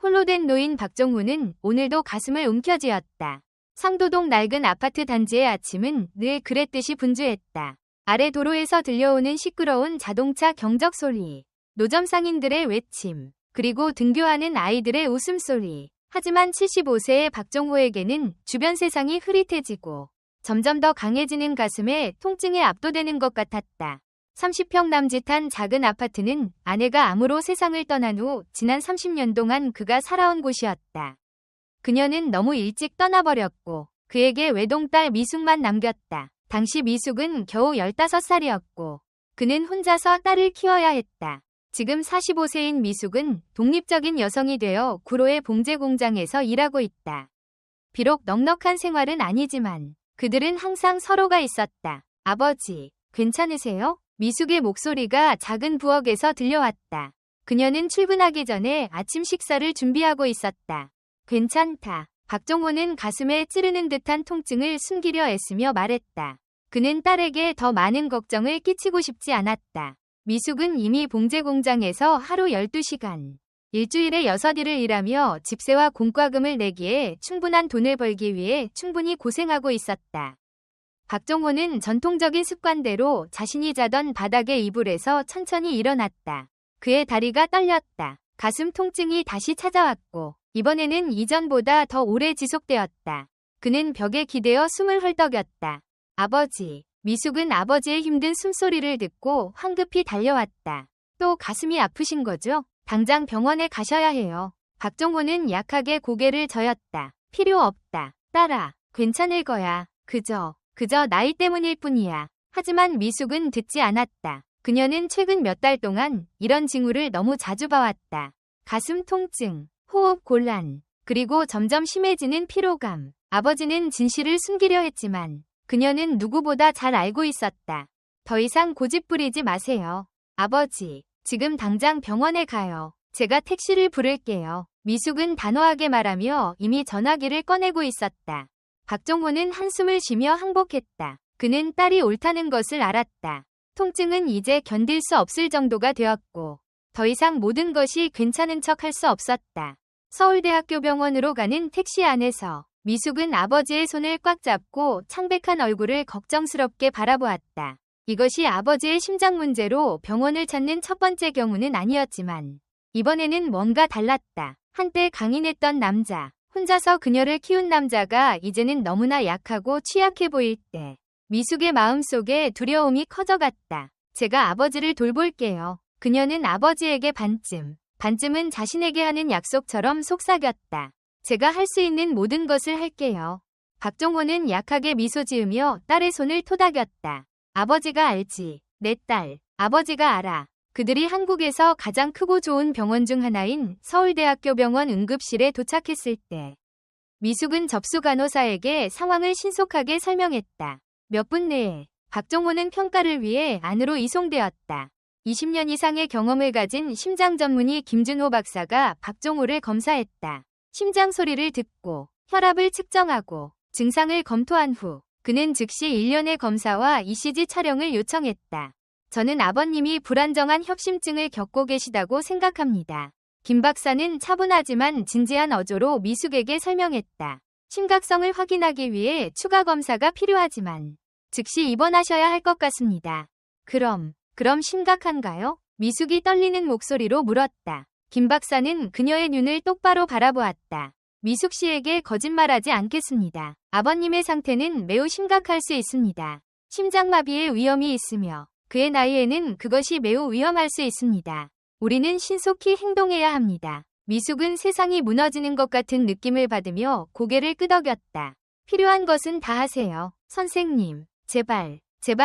홀로 된 노인 박정호는 오늘도 가슴을 움켜쥐었다. 상도동 낡은 아파트 단지의 아침은 늘 그랬듯이 분주했다. 아래 도로에서 들려오는 시끄러운 자동차 경적 소리, 노점 상인들의 외침, 그리고 등교하는 아이들의 웃음소리. 하지만 75세의 박정호에게는 주변 세상이 흐릿해지고 점점 더 강해지는 가슴에 통증에 압도되는 것 같았다. 30평 남짓한 작은 아파트는 아내가 암으로 세상을 떠난 후 지난 30년 동안 그가 살아온 곳이었다. 그녀는 너무 일찍 떠나버렸고 그에게 외동딸 미숙만 남겼다. 당시 미숙은 겨우 15살이었고 그는 혼자서 딸을 키워야 했다. 지금 45세인 미숙은 독립적인 여성이 되어 구로의 봉제 공장에서 일하고 있다. 비록 넉넉한 생활은 아니지만 그들은 항상 서로가 있었다. 아버지, 괜찮으세요? 미숙의 목소리가 작은 부엌에서 들려왔다. 그녀는 출근하기 전에 아침 식사를 준비하고 있었다. 괜찮다. 박정호는 가슴에 찌르는 듯한 통증을 숨기려 애쓰며 말했다. 그는 딸에게 더 많은 걱정을 끼치고 싶지 않았다. 미숙은 이미 봉제 공장에서 하루 12시간, 일주일에 6일을 일하며 집세와 공과금을 내기에 충분한 돈을 벌기 위해 충분히 고생하고 있었다. 박정호는 전통적인 습관대로 자신이 자던 바닥의 이불에서 천천히 일어났다. 그의 다리가 떨렸다. 가슴 통증이 다시 찾아왔고 이번에는 이전보다 더 오래 지속되었다. 그는 벽에 기대어 숨을 헐떡였다. 아버지. 미숙은 아버지의 힘든 숨소리를 듣고 황급히 달려왔다. 또 가슴이 아프신 거죠? 당장 병원에 가셔야 해요. 박정호는 약하게 고개를 저었다. 필요 없다. 딸아, 괜찮을 거야. 그저 나이 때문일 뿐이야. 하지만 미숙은 듣지 않았다. 그녀는 최근 몇 달 동안 이런 징후를 너무 자주 봐왔다. 가슴 통증, 호흡 곤란, 그리고 점점 심해지는 피로감. 아버지는 진실을 숨기려 했지만 그녀는 누구보다 잘 알고 있었다. 더 이상 고집 부리지 마세요. 아버지, 지금 당장 병원에 가요. 제가 택시를 부를게요. 미숙은 단호하게 말하며 이미 전화기를 꺼내고 있었다. 박정호는 한숨을 쉬며 항복했다. 그는 딸이 옳다는 것을 알았다. 통증은 이제 견딜 수 없을 정도가 되었고 더 이상 모든 것이 괜찮은 척 할 수 없었다. 서울대학교 병원으로 가는 택시 안에서 미숙은 아버지의 손을 꽉 잡고 창백한 얼굴을 걱정스럽게 바라보았다. 이것이 아버지의 심장 문제로 병원을 찾는 첫 번째 경우는 아니었지만 이번에는 뭔가 달랐다. 한때 강인했던 남자, 혼자서 그녀를 키운 남자가 이제는 너무나 약하고 취약해 보일 때 미숙의 마음속에 두려움이 커져갔다. 제가 아버지를 돌볼게요. 그녀는 아버지에게 반쯤은 자신에게 하는 약속처럼 속삭였다. 제가 할 수 있는 모든 것을 할게요. 박정호는 약하게 미소 지으며 딸의 손을 토닥였다. 아버지가 알지. 내 딸. 아버지가 알아. 그들이 한국에서 가장 크고 좋은 병원 중 하나인 서울대학교 병원 응급실에 도착했을 때 미숙은 접수 간호사에게 상황을 신속하게 설명했다. 몇 분 내에 박정호는 평가를 위해 안으로 이송되었다. 20년 이상의 경험을 가진 심장 전문의 김준호 박사가 박정호를 검사했다. 심장 소리를 듣고 혈압을 측정하고 증상을 검토한 후 그는 즉시 일련의 검사와 ECG 촬영을 요청했다. 저는 아버님이 불안정한 협심증을 겪고 계시다고 생각합니다. 김 박사는 차분하지만 진지한 어조로 미숙에게 설명했다. 심각성을 확인하기 위해 추가 검사가 필요하지만 즉시 입원하셔야 할 것 같습니다. 그럼 심각한가요? 미숙이 떨리는 목소리로 물었다. 김 박사는 그녀의 눈을 똑바로 바라보았다. 미숙 씨에게 거짓말하지 않겠습니다. 아버님의 상태는 매우 심각할 수 있습니다. 심장마비의 위험이 있으며 그의 나이에는 그것이 매우 위험할 수 있습니다. 우리는 신속히 행동해야 합니다. 미숙은 세상이 무너지는 것 같은 느낌을 받으며 고개를 끄덕였다. 필요한 것은 다 하세요. 선생님, 제발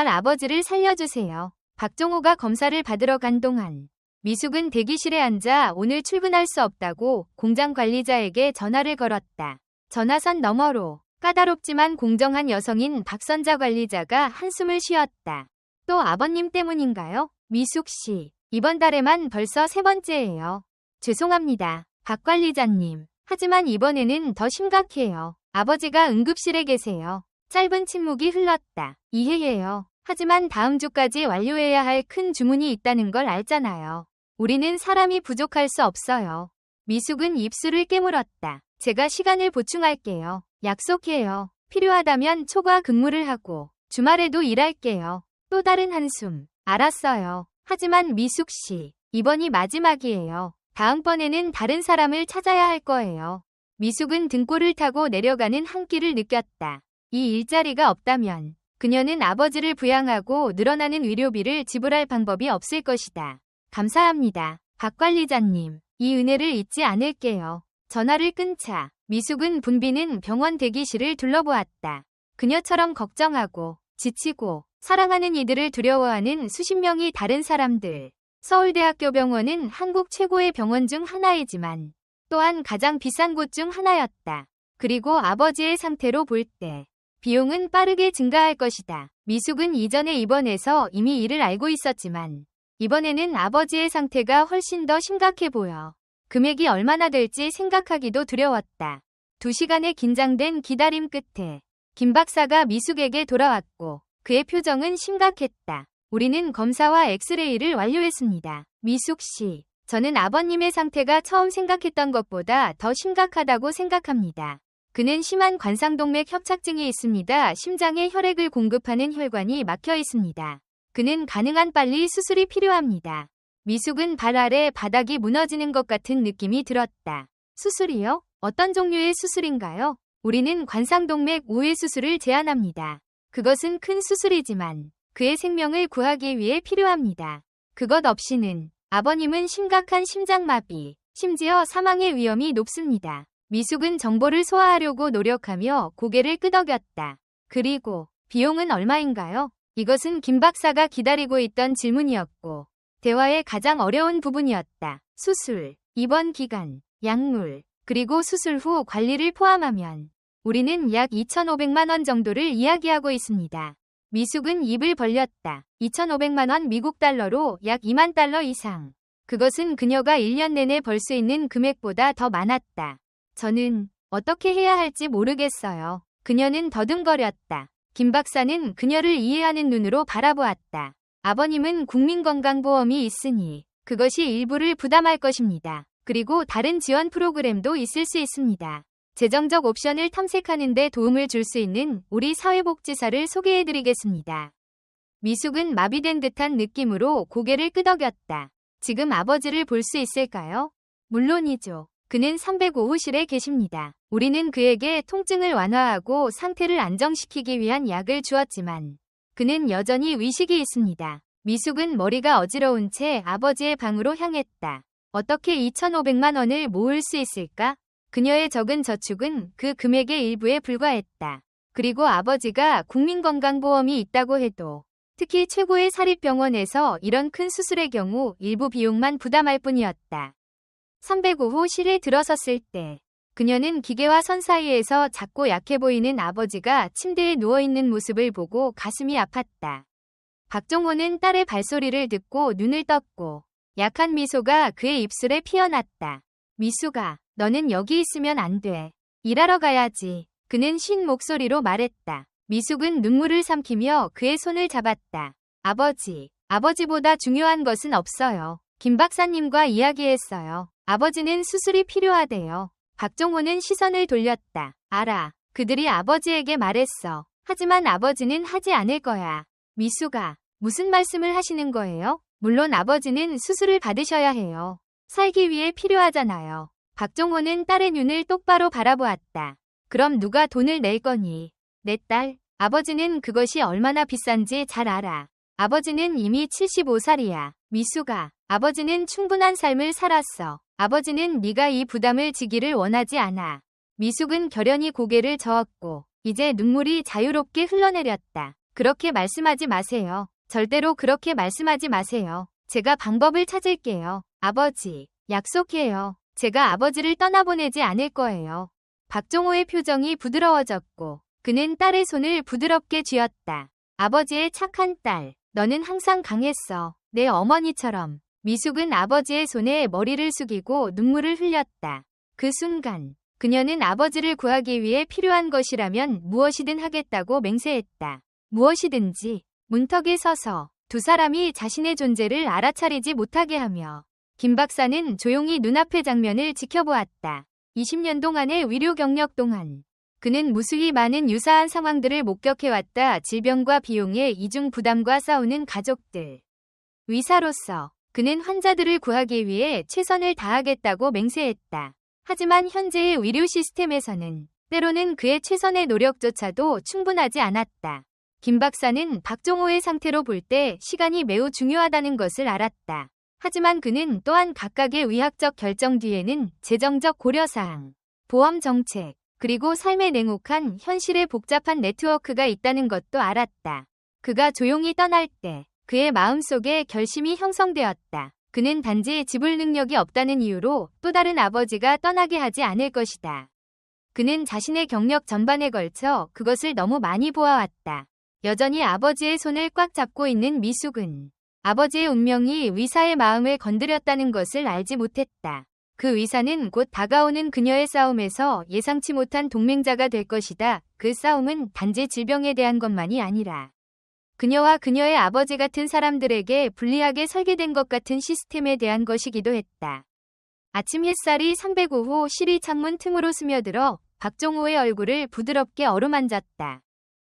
아버지를 살려주세요. 박정호가 검사를 받으러 간 동안 미숙은 대기실에 앉아 오늘 출근할 수 없다고 공장 관리자에게 전화를 걸었다. 전화선 너머로 까다롭지만 공정한 여성인 박선자 관리자가 한숨을 쉬었다. 또 아버님 때문인가요? 미숙 씨, 이번 달에만 벌써 3번째예요. 죄송합니다, 박 관리자님. 하지만 이번에는 더 심각해요. 아버지가 응급실에 계세요. 짧은 침묵이 흘렀다. 이해해요. 하지만 다음 주까지 완료해야 할 큰 주문이 있다는 걸 알잖아요. 우리는 사람이 부족할 수 없어요. 미숙은 입술을 깨물었다. 제가 시간을 보충할게요. 약속해요. 필요하다면 초과 근무를 하고 주말에도 일할게요. 또 다른 한숨. 알았어요. 하지만 미숙 씨, 이번이 마지막이에요. 다음번에는 다른 사람을 찾아야 할 거예요. 미숙은 등골을 타고 내려가는 한 끼를 느꼈다. 이 일자리가 없다면 그녀는 아버지를 부양하고 늘어나는 의료비를 지불할 방법이 없을 것이다. 감사합니다. 박 관리자님. 이 은혜를 잊지 않을게요. 전화를 끊자 미숙은 붐비는 병원 대기실을 둘러보았다. 그녀처럼 걱정하고 지치고 사랑하는 이들을 두려워하는 수십 명의 다른 사람들. 서울대학교 병원은 한국 최고의 병원 중 하나이지만 또한 가장 비싼 곳 중 하나였다. 그리고 아버지의 상태로 볼 때 비용은 빠르게 증가할 것이다. 미숙은 이전에 입원해서 이미 이를 알고 있었지만 이번에는 아버지의 상태가 훨씬 더 심각해 보여 금액이 얼마나 될지 생각하기도 두려웠다. 2시간의 긴장된 기다림 끝에 김 박사가 미숙에게 돌아왔고 그의 표정은 심각했다. 우리는 검사와 엑스레이를 완료했습니다. 미숙 씨, 저는 아버님의 상태가 처음 생각했던 것보다 더 심각하다고 생각합니다. 그는 심한 관상동맥 협착증이 있습니다. 심장에 혈액을 공급하는 혈관이 막혀 있습니다. 그는 가능한 빨리 수술이 필요합니다. 미숙은 발 아래 바닥이 무너지는 것 같은 느낌이 들었다. 수술이요? 어떤 종류의 수술인가요? 우리는 관상동맥 우회 수술을 제안합니다. 그것은 큰 수술이지만 그의 생명을 구하기 위해 필요합니다. 그것 없이는 아버님은 심각한 심장마비, 심지어 사망의 위험이 높습니다. 미숙은 정보를 소화하려고 노력하며 고개를 끄덕였다. 그리고 비용은 얼마인가요? 이것은 김 박사가 기다리고 있던 질문이었고 대화의 가장 어려운 부분이었다. 수술, 입원 기간, 약물, 그리고 수술 후 관리를 포함하면 우리는 약 2,500만 원 정도를 이야기하고 있습니다. 미숙은 입을 벌렸다. 2,500만 원 미국 달러로 약 2만 달러 이상. 그것은 그녀가 1년 내내 벌 수 있는 금액보다 더 많았다. 저는 어떻게 해야 할지 모르겠어요. 그녀는 더듬거렸다. 김 박사는 그녀를 이해하는 눈으로 바라보았다. 아버님은 국민건강보험이 있으니 그것이 일부를 부담할 것입니다. 그리고 다른 지원 프로그램도 있을 수 있습니다. 재정적 옵션을 탐색하는 데 도움을 줄 수 있는 우리 사회복지사를 소개해드리겠습니다. 미숙은 마비된 듯한 느낌으로 고개를 끄덕였다. 지금 아버지를 볼 수 있을까요? 물론이죠. 그는 305호실에 계십니다. 우리는 그에게 통증을 완화하고 상태를 안정시키기 위한 약을 주었지만 그는 여전히 위식이 있습니다. 미숙은 머리가 어지러운 채 아버지의 방으로 향했다. 어떻게 2,500만 원을 모을 수 있을까? 그녀의 적은 저축은 그 금액의 일부에 불과했다. 그리고 아버지가 국민건강보험이 있다고 해도 특히 최고의 사립병원에서 이런 큰 수술의 경우 일부 비용만 부담할 뿐이었다. 305호실에 들어섰을 때 그녀는 기계와 선 사이에서 작고 약해 보이는 아버지가 침대에 누워있는 모습을 보고 가슴이 아팠다. 박종호는 딸의 발소리를 듣고 눈을 떴고 약한 미소가 그의 입술에 피어났다. 미숙아, 너는 여기 있으면 안 돼. 일하러 가야지. 그는 쉰 목소리로 말했다. 미숙은 눈물을 삼키며 그의 손을 잡았다. 아버지보다 중요한 것은 없어요. 김 박사님과 이야기했어요. 아버지는 수술이 필요하대요. 박종호는 시선을 돌렸다. 알아. 그들이 아버지에게 말했어. 하지만 아버지는 하지 않을 거야. 미숙아, 무슨 말씀을 하시는 거예요? 물론 아버지는 수술을 받으셔야 해요. 살기 위해 필요하잖아요. 박종호는 딸의 눈을 똑바로 바라보았다. 그럼 누가 돈을 낼 거니? 내 딸. 아버지는 그것이 얼마나 비싼지 잘 알아. 아버지는 이미 75살이야. 미숙아, 아버지는 충분한 삶을 살았어. 아버지는 네가 이 부담을 지기를 원하지 않아. 미숙은 결연히 고개를 저었고 이제 눈물이 자유롭게 흘러내렸다. 그렇게 말씀하지 마세요. 절대로 그렇게 말씀하지 마세요. 제가 방법을 찾을게요. 아버지, 약속해요. 제가 아버지를 떠나보내지 않을 거예요. 박종호의 표정이 부드러워졌고 그는 딸의 손을 부드럽게 쥐었다. 아버지의 착한 딸, 너는 항상 강했어. 내 어머니처럼. 미숙은 아버지의 손에 머리를 숙이고 눈물을 흘렸다. 그 순간 그녀는 아버지를 구하기 위해 필요한 것이라면 무엇이든 하겠다고 맹세했다. 무엇이든지. 문턱에 서서 두 사람이 자신의 존재를 알아차리지 못하게 하며 김 박사는 조용히 눈앞의 장면을 지켜보았다. 20년 동안의 의료 경력 동안 그는 무수히 많은 유사한 상황들을 목격해왔다. 질병과 비용의 이중 부담과 싸우는 가족들. 의사로서 그는 환자들을 구하기 위해 최선을 다하겠다고 맹세했다. 하지만 현재의 의료 시스템에서는 때로는 그의 최선의 노력조차도 충분하지 않았다. 김 박사는 박종호의 상태로 볼 때 시간이 매우 중요하다는 것을 알았다. 하지만 그는 또한 각각의 의학적 결정 뒤에는 재정적 고려사항, 보험 정책, 그리고 삶의 냉혹한 현실의 복잡한 네트워크가 있다는 것도 알았다. 그가 조용히 떠날 때 그의 마음속에 결심이 형성되었다. 그는 단지 지불 능력이 없다는 이유로 또 다른 아버지가 떠나게 하지 않을 것이다. 그는 자신의 경력 전반에 걸쳐 그것을 너무 많이 보아왔다. 여전히 아버지의 손을 꽉 잡고 있는 미숙은 아버지의 운명이 의사의 마음을 건드렸다는 것을 알지 못했다. 그 의사는 곧 다가오는 그녀의 싸움에서 예상치 못한 동맹자가 될 것이다. 그 싸움은 단지 질병에 대한 것만이 아니라 그녀와 그녀의 아버지 같은 사람들에게 불리하게 설계된 것 같은 시스템에 대한 것이기도 했다. 아침 햇살이 305호 실이 창문 틈으로 스며들어 박종호의 얼굴을 부드럽게 어루만졌다.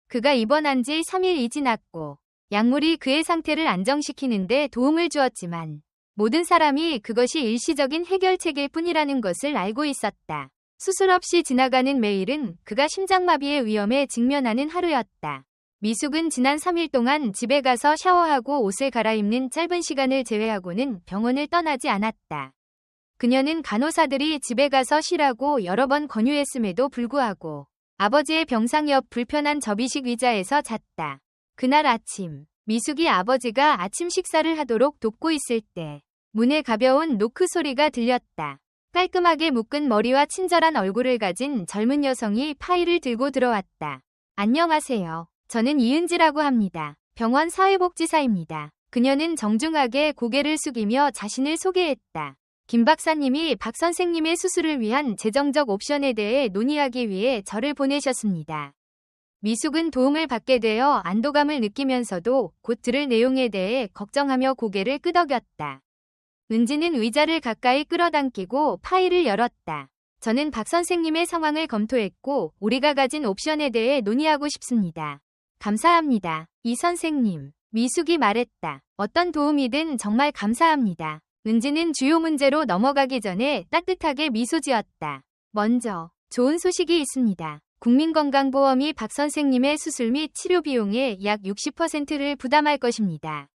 그가 입원한 지 3일이 지났고 약물이 그의 상태를 안정시키는데 도움을 주었지만 모든 사람이 그것이 일시적인 해결책일 뿐이라는 것을 알고 있었다. 수술 없이 지나가는 매일은 그가 심장마비의 위험에 직면하는 하루였다. 미숙은 지난 3일 동안 집에 가서 샤워하고 옷을 갈아입는 짧은 시간을 제외하고는 병원을 떠나지 않았다. 그녀는 간호사들이 집에 가서 쉬라고 여러 번 권유했음에도 불구하고 아버지의 병상 옆 불편한 접이식 의자에서 잤다. 그날 아침, 미숙이 아버지가 아침 식사를 하도록 돕고 있을 때 문에 가벼운 노크 소리가 들렸다. 깔끔하게 묶은 머리와 친절한 얼굴을 가진 젊은 여성이 파일을 들고 들어왔다. 안녕하세요. 저는 이은지라고 합니다. 병원 사회복지사입니다. 그녀는 정중하게 고개를 숙이며 자신을 소개했다. 김 박사님이 박 선생님의 수술을 위한 재정적 옵션에 대해 논의하기 위해 저를 보내셨습니다. 미숙은 도움을 받게 되어 안도감을 느끼면서도 곧 들을 내용에 대해 걱정하며 고개를 끄덕였다. 은지는 의자를 가까이 끌어당기고 파일을 열었다. 저는 박 선생님의 상황을 검토했고 우리가 가진 옵션에 대해 논의하고 싶습니다. 감사합니다. 이 선생님. 미숙이 말했다. 어떤 도움이든 정말 감사합니다. 은지는 주요 문제로 넘어가기 전에 따뜻하게 미소 지었다. 먼저 좋은 소식이 있습니다. 국민건강보험이 박 선생님의 수술 및 치료 비용의 약 60%를 부담할 것입니다.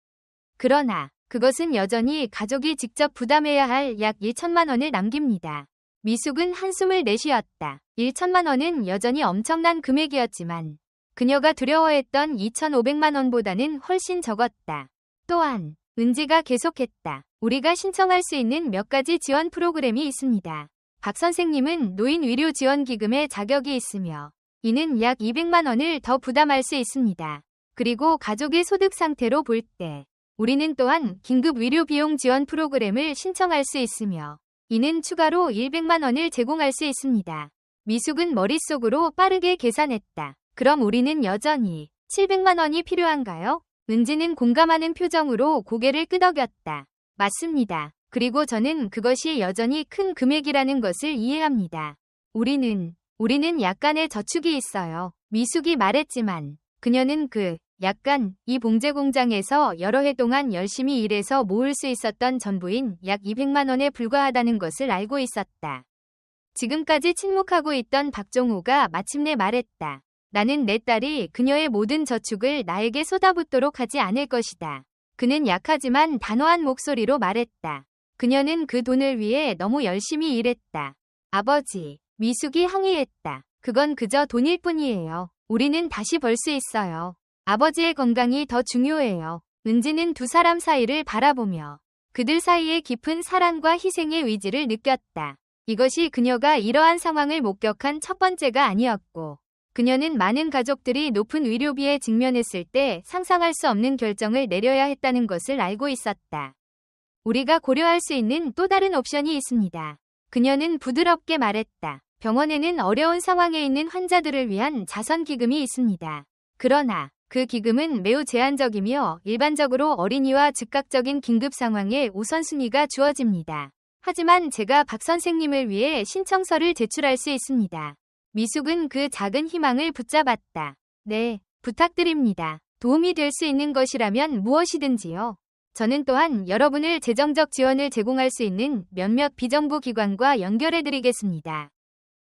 그러나 그것은 여전히 가족이 직접 부담해야 할 약 1천만 원을 남깁니다. 미숙은 한숨을 내쉬었다. 1천만 원은 여전히 엄청난 금액이었지만 그녀가 두려워했던 2,500만 원보다는 훨씬 적었다. 또한 은지가 계속했다. 우리가 신청할 수 있는 몇 가지 지원 프로그램이 있습니다. 박 선생님은 노인의료지원기금에 자격이 있으며 이는 약 200만 원을 더 부담할 수 있습니다. 그리고 가족의 소득 상태로 볼 때 우리는 또한 긴급 의료 비용 지원 프로그램을 신청할 수 있으며 이는 추가로 100만 원을 제공할 수 있습니다. 미숙은 머릿속으로 빠르게 계산했다. 그럼 우리는 여전히 700만 원이 필요한가요? 은지는 공감하는 표정으로 고개를 끄덕였다. 맞습니다. 그리고 저는 그것이 여전히 큰 금액이라는 것을 이해합니다. 우리는 약간의 저축이 있어요. 미숙이 말했지만 그녀는 이 봉제 공장에서 여러 해 동안 열심히 일해서 모을 수 있었던 전부인 약 200만 원에 불과하다는 것을 알고 있었다. 지금까지 침묵하고 있던 박종호가 마침내 말했다. 나는 내 딸이 그녀의 모든 저축을 나에게 쏟아붓도록 하지 않을 것이다. 그는 약하지만 단호한 목소리로 말했다. 그녀는 그 돈을 위해 너무 열심히 일했다. 아버지, 미숙이 항의했다. 그건 그저 돈일 뿐이에요. 우리는 다시 벌 수 있어요. 아버지의 건강이 더 중요해요. 은지는 두 사람 사이를 바라보며 그들 사이의 깊은 사랑과 희생의 의지를 느꼈다. 이것이 그녀가 이러한 상황을 목격한 첫 번째가 아니었고 그녀는 많은 가족들이 높은 의료비에 직면했을 때 상상할 수 없는 결정을 내려야 했다는 것을 알고 있었다. 우리가 고려할 수 있는 또 다른 옵션이 있습니다. 그녀는 부드럽게 말했다. 병원에는 어려운 상황에 있는 환자들을 위한 자선기금이 있습니다. 그러나 그 기금은 매우 제한적이며 일반적으로 어린이와 즉각적인 긴급 상황에 우선순위가 주어집니다. 하지만 제가 박 선생님을 위해 신청서를 제출할 수 있습니다. 미숙은 그 작은 희망을 붙잡았다. 네, 부탁드립니다. 도움이 될 수 있는 것이라면 무엇이든지요. 저는 또한 여러분을 재정적 지원을 제공할 수 있는 몇몇 비정부 기관과 연결해드리겠습니다.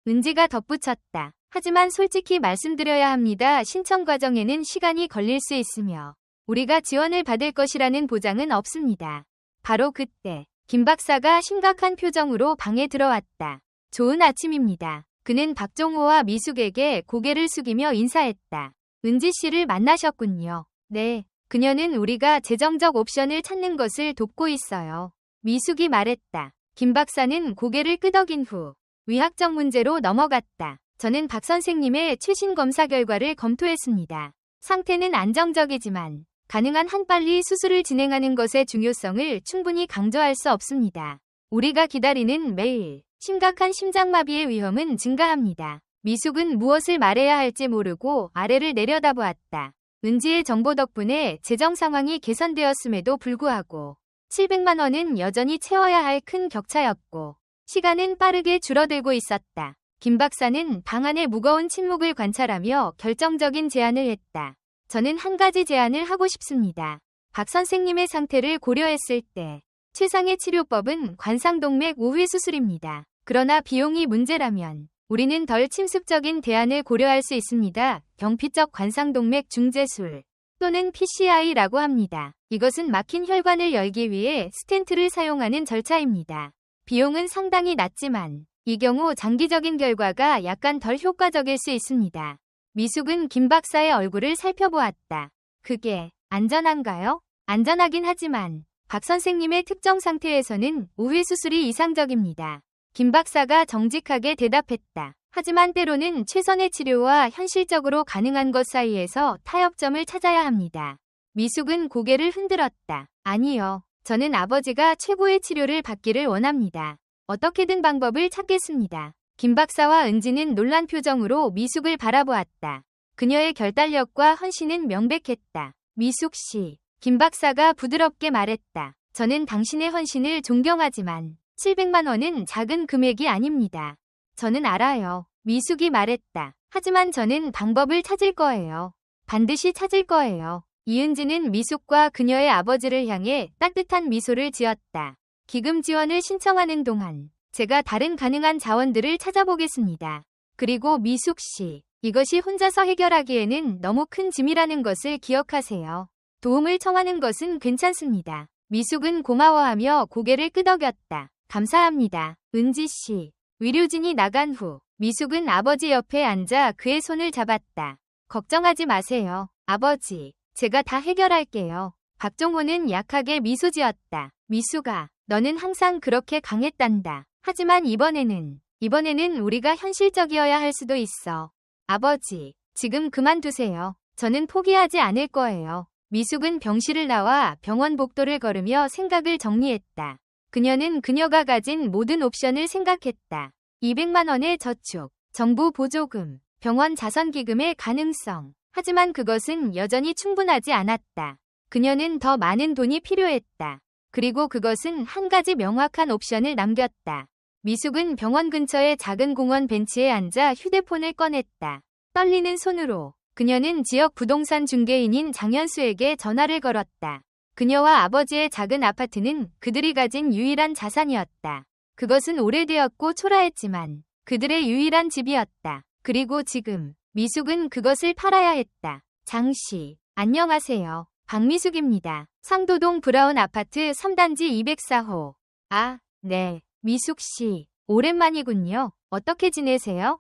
은지가 덧붙였다. 하지만 솔직히 말씀드려야 합니다. 신청 과정에는 시간이 걸릴 수 있으며 우리가 지원을 받을 것이라는 보장은 없습니다. 바로 그때 김 박사가 심각한 표정으로 방에 들어왔다. 좋은 아침입니다. 그는 박종호와 미숙에게 고개를 숙이며 인사했다. 은지 씨를 만나셨군요. 네. 그녀는 우리가 재정적 옵션을 찾는 것을 돕고 있어요. 미숙이 말했다. 김 박사는 고개를 끄덕인 후 의학적 문제로 넘어갔다. 저는 박 선생님의 최신 검사 결과를 검토했습니다. 상태는 안정적이지만 가능한 한 빨리 수술을 진행하는 것의 중요성을 충분히 강조할 수 없습니다. 우리가 기다리는 매일 심각한 심장마비의 위험은 증가합니다. 미숙은 무엇을 말해야 할지 모르고 아래를 내려다보았다. 은지의 정보 덕분에 재정 상황이 개선되었음에도 불구하고 700만 원은 여전히 채워야 할 큰 격차였고 시간은 빠르게 줄어들고 있었다. 김 박사는 방 안의 무거운 침묵을 관찰하며 결정적인 제안을 했다. 저는 한 가지 제안을 하고 싶습니다. 박 선생님의 상태를 고려했을 때 최상의 치료법은 관상동맥 우회 수술입니다. 그러나 비용이 문제라면 우리는 덜 침습적인 대안을 고려할 수 있습니다. 경피적 관상동맥 중재술 또는 PCI라고 합니다. 이것은 막힌 혈관을 열기 위해 스텐트를 사용하는 절차입니다. 비용은 상당히 낮지만 이 경우 장기적인 결과가 약간 덜 효과적일 수 있습니다. 미숙은 김 박사의 얼굴을 살펴보았다. 그게 안전한가요? 안전하긴 하지만 박 선생님의 특정 상태에서는 우회 수술이 이상적입니다. 김 박사가 정직하게 대답했다. 하지만 때로는 최선의 치료와 현실적으로 가능한 것 사이에서 타협점을 찾아야 합니다. 미숙은 고개를 흔들었다. 아니요. 저는 아버지가 최고의 치료를 받기를 원합니다. 어떻게든 방법을 찾겠습니다. 김 박사와 은지는 놀란 표정으로 미숙을 바라보았다. 그녀의 결단력과 헌신은 명백했다. 미숙 씨, 김 박사가 부드럽게 말했다. 저는 당신의 헌신을 존경하지만 700만 원은 작은 금액이 아닙니다. 저는 알아요. 미숙이 말했다. 하지만 저는 방법을 찾을 거예요. 반드시 찾을 거예요. 이은지는 미숙과 그녀의 아버지를 향해 따뜻한 미소를 지었다. 기금 지원을 신청하는 동안 제가 다른 가능한 자원들을 찾아보겠습니다. 그리고 미숙 씨, 이것이 혼자서 해결하기에는 너무 큰 짐이라는 것을 기억하세요. 도움을 청하는 것은 괜찮습니다. 미숙은 고마워하며 고개를 끄덕였다. 감사합니다. 은지 씨. 의료진이 나간 후 미숙은 아버지 옆에 앉아 그의 손을 잡았다. 걱정하지 마세요. 아버지, 제가 다 해결할게요. 박종호는 약하게 미소 지었다. 미숙아, 너는 항상 그렇게 강했단다. 하지만 이번에는 우리가 현실적이어야 할 수도 있어. 아버지, 지금 그만두세요. 저는 포기하지 않을 거예요. 미숙은 병실을 나와 병원 복도를 걸으며 생각을 정리했다. 그녀는 그녀가 가진 모든 옵션을 생각했다. 200만 원의 저축, 정부 보조금, 병원 자선기금의 가능성. 하지만 그것은 여전히 충분하지 않았다. 그녀는 더 많은 돈이 필요했다. 그리고 그것은 한 가지 명확한 옵션을 남겼다. 미숙은 병원 근처의 작은 공원 벤치에 앉아 휴대폰을 꺼냈다. 떨리는 손으로 그녀는 지역 부동산 중개인인 장현수에게 전화를 걸었다. 그녀와 아버지의 작은 아파트는 그들이 가진 유일한 자산이었다. 그것은 오래되었고 초라했지만 그들의 유일한 집이었다. 그리고 지금 미숙은 그것을 팔아야 했다. 장씨, 안녕하세요. 박미숙입니다. 상도동 브라운 아파트 3단지 204호. 아, 네. 미숙씨, 오랜만이군요. 어떻게 지내세요?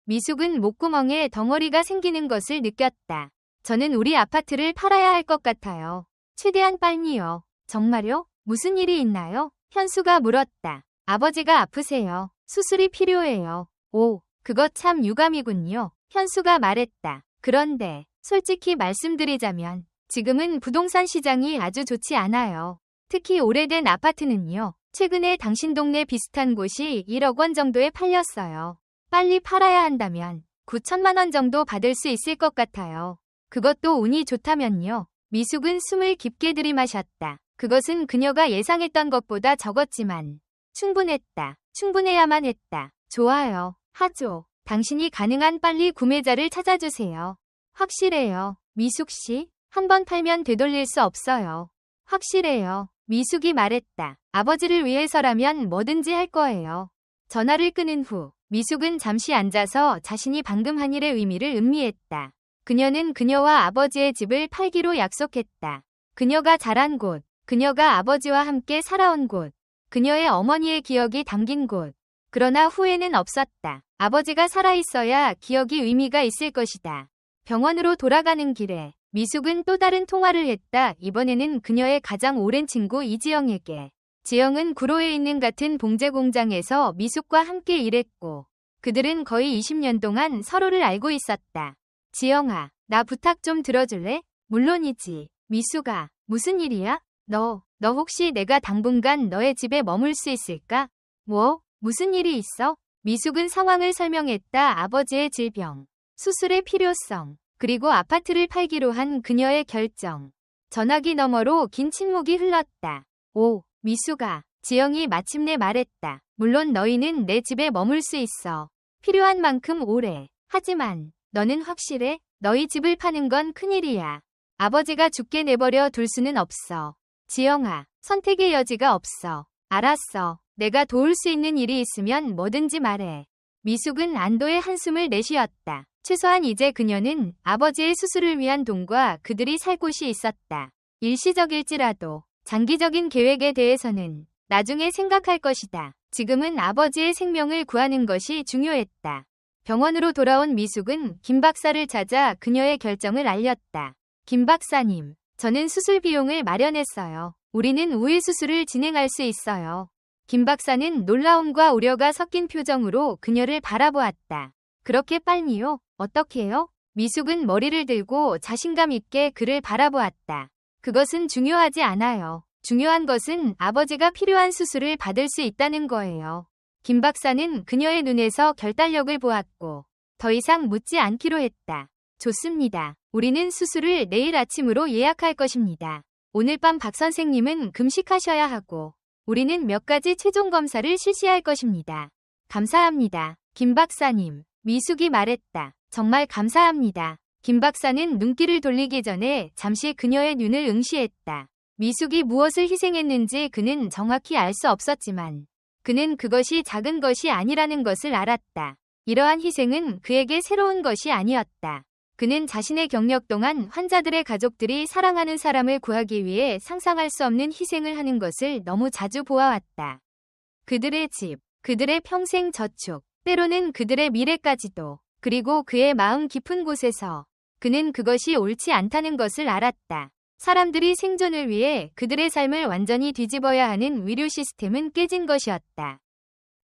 미숙은 목구멍에 덩어리가 생기는 것을 느꼈다. 저는 우리 아파트를 팔아야 할 것 같아요. 최대한 빨리요. 정말요? 무슨 일이 있나요? 현수가 물었다. 아버지가 아프세요. 수술이 필요해요. 오, 그것 참 유감이군요. 현수가 말했다. 그런데 솔직히 말씀드리자면 지금은 부동산 시장이 아주 좋지 않아요. 특히 오래된 아파트는요. 최근에 당신 동네 비슷한 곳이 1억 원 정도에 팔렸어요. 빨리 팔아야 한다면 9천만 원 정도 받을 수 있을 것 같아요. 그것도 운이 좋다면요. 미숙은 숨을 깊게 들이마셨다. 그것은 그녀가 예상했던 것보다 적었지만 충분했다. 충분해야만 했다. 좋아요. 하죠. 당신이 가능한 빨리 구매자를 찾아주세요. 확실해요. 미숙 씨, 한번 팔면 되돌릴 수 없어요. 확실해요. 미숙이 말했다. 아버지를 위해서라면 뭐든지 할 거예요. 전화를 끊은 후 미숙은 잠시 앉아서 자신이 방금 한 일의 의미를 음미했다. 그녀는 그녀와 아버지의 집을 팔기로 약속했다. 그녀가 자란 곳, 그녀가 아버지와 함께 살아온 곳, 그녀의 어머니의 기억이 담긴 곳. 그러나 후회는 없었다. 아버지가 살아있어야 기억이 의미가 있을 것이다. 병원으로 돌아가는 길에 미숙은 또 다른 통화를 했다. 이번에는 그녀의 가장 오랜 친구 이지영에게. 지영은 구로에 있는 같은 봉제 공장에서 미숙과 함께 일했고 그들은 거의 20년 동안 서로를 알고 있었다. 지영아, 나 부탁 좀 들어줄래? 물론이지. 미숙아, 무슨 일이야? 너 혹시 내가 당분간 너의 집에 머물 수 있을까? 뭐? 무슨 일이 있어? 미숙은 상황을 설명했다. 아버지의 질병, 수술의 필요성, 그리고 아파트를 팔기로 한 그녀의 결정. 전화기 너머로 긴 침묵이 흘렀다. 오, 미숙아, 지영이 마침내 말했다. 물론 너희는 내 집에 머물 수 있어. 필요한 만큼 오래. 하지만 너는 확실해? 너희 집을 파는 건 큰일이야. 아버지가 죽게 내버려 둘 수는 없어. 지영아, 선택의 여지가 없어. 알았어. 내가 도울 수 있는 일이 있으면 뭐든지 말해. 미숙은 안도의 한숨을 내쉬었다. 최소한 이제 그녀는 아버지의 수술을 위한 돈과 그들이 살 곳이 있었다. 일시적일지라도 장기적인 계획에 대해서는 나중에 생각할 것이다. 지금은 아버지의 생명을 구하는 것이 중요했다. 병원으로 돌아온 미숙은 김 박사를 찾아 그녀의 결정을 알렸다. 김 박사님, 저는 수술 비용을 마련했어요. 우리는 우회 수술을 진행할 수 있어요. 김 박사는 놀라움과 우려가 섞인 표정으로 그녀를 바라보았다. 그렇게 빨리요? 어떻게요? 미숙은 머리를 들고 자신감 있게 그를 바라보았다. 그것은 중요하지 않아요. 중요한 것은 아버지가 필요한 수술을 받을 수 있다는 거예요. 김 박사는 그녀의 눈에서 결단력을 보았고 더 이상 묻지 않기로 했다. 좋습니다. 우리는 수술을 내일 아침으로 예약할 것입니다. 오늘 밤 박 선생님은 금식하셔야 하고 우리는 몇 가지 최종 검사를 실시할 것입니다. 감사합니다. 김 박사님, 미숙이 말했다. 정말 감사합니다. 김 박사는 눈길을 돌리기 전에 잠시 그녀의 눈을 응시했다. 미숙이 무엇을 희생했는지 그는 정확히 알 수 없었지만 그는 그것이 작은 것이 아니라는 것을 알았다. 이러한 희생은 그에게 새로운 것이 아니었다. 그는 자신의 경력 동안 환자들의 가족들이 사랑하는 사람을 구하기 위해 상상할 수 없는 희생을 하는 것을 너무 자주 보아왔다. 그들의 집, 그들의 평생 저축, 때로는 그들의 미래까지도, 그리고 그의 마음 깊은 곳에서 그는 그것이 옳지 않다는 것을 알았다. 사람들이 생존을 위해 그들의 삶을 완전히 뒤집어야 하는 의료 시스템은 깨진 것이었다.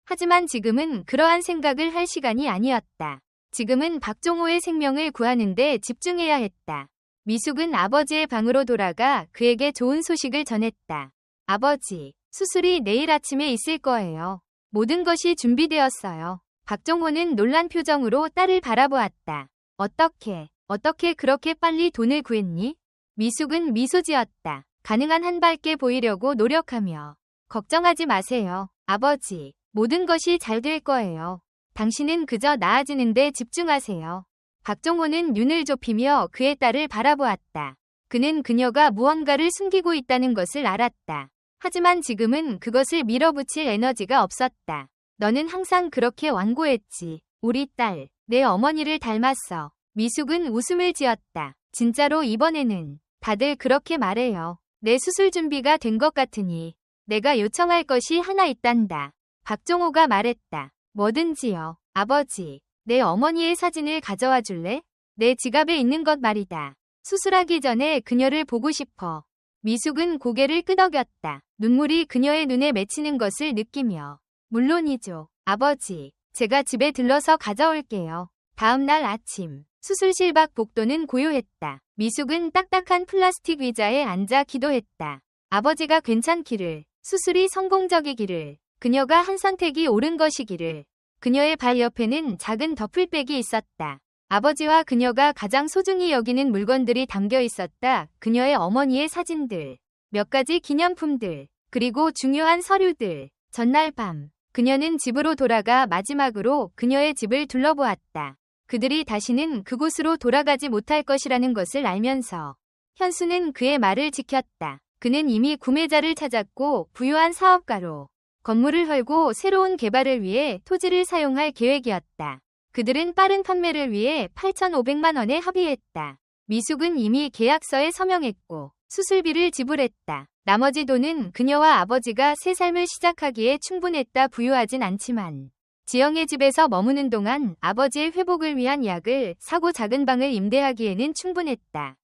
하지만 지금은 그러한 생각을 할 시간이 아니었다. 지금은 박종호의 생명을 구하는 데 집중해야 했다. 미숙은 아버지의 방으로 돌아가 그에게 좋은 소식을 전했다. 아버지, 수술이 내일 아침에 있을 거예요. 모든 것이 준비되었어요. 박종호는 놀란 표정으로 딸을 바라보았다. 어떻게 그렇게 빨리 돈을 구했니? 미숙은 미소 지었다. 가능한 한 밝게 보이려고 노력하며. 걱정하지 마세요. 아버지, 모든 것이 잘 될 거예요. 당신은 그저 나아지는 데 집중하세요. 박종호는 눈을 좁히며 그의 딸을 바라보았다. 그는 그녀가 무언가를 숨기고 있다는 것을 알았다. 하지만 지금은 그것을 밀어붙일 에너지가 없었다. 너는 항상 그렇게 완고했지. 우리 딸, 내 어머니를 닮았어. 미숙은 웃음을 지었다. 진짜로 이번에는 다들 그렇게 말해요. 내 수술 준비가 된 것 같으니 내가 요청할 것이 하나 있단다. 박종호가 말했다. 뭐든지요. 아버지, 내 어머니의 사진을 가져와 줄래? 내 지갑에 있는 것 말이다. 수술하기 전에 그녀를 보고 싶어. 미숙은 고개를 끄덕였다. 눈물이 그녀의 눈에 맺히는 것을 느끼며. 물론이죠. 아버지, 제가 집에 들러서 가져올게요. 다음 날 아침, 수술실 밖 복도는 고요했다. 미숙은 딱딱한 플라스틱 의자에 앉아 기도했다. 아버지가 괜찮기를, 수술이 성공적이기를, 그녀가 한 선택이 옳은 것이기를. 그녀의 발 옆에는 작은 더플백이 있었다. 아버지와 그녀가 가장 소중히 여기는 물건들이 담겨 있었다. 그녀의 어머니의 사진들, 몇 가지 기념품들, 그리고 중요한 서류들. 전날 밤, 그녀는 집으로 돌아가 마지막으로 그녀의 집을 둘러보았다. 그들이 다시는 그곳으로 돌아가지 못할 것이라는 것을 알면서 현수는 그의 말을 지켰다. 그는 이미 구매자를 찾았고 부유한 사업가로 건물을 헐고 새로운 개발을 위해 토지를 사용할 계획이었다. 그들은 빠른 판매를 위해 8,500만 원에 합의했다. 미숙은 이미 계약서에 서명했고 수술비를 지불했다. 나머지 돈은 그녀와 아버지가 새 삶을 시작하기에 충분했다. 부유하진 않지만 지영의 집에서 머무는 동안 아버지의 회복을 위한 약을 사고 작은 방을 임대하기에는 충분했다.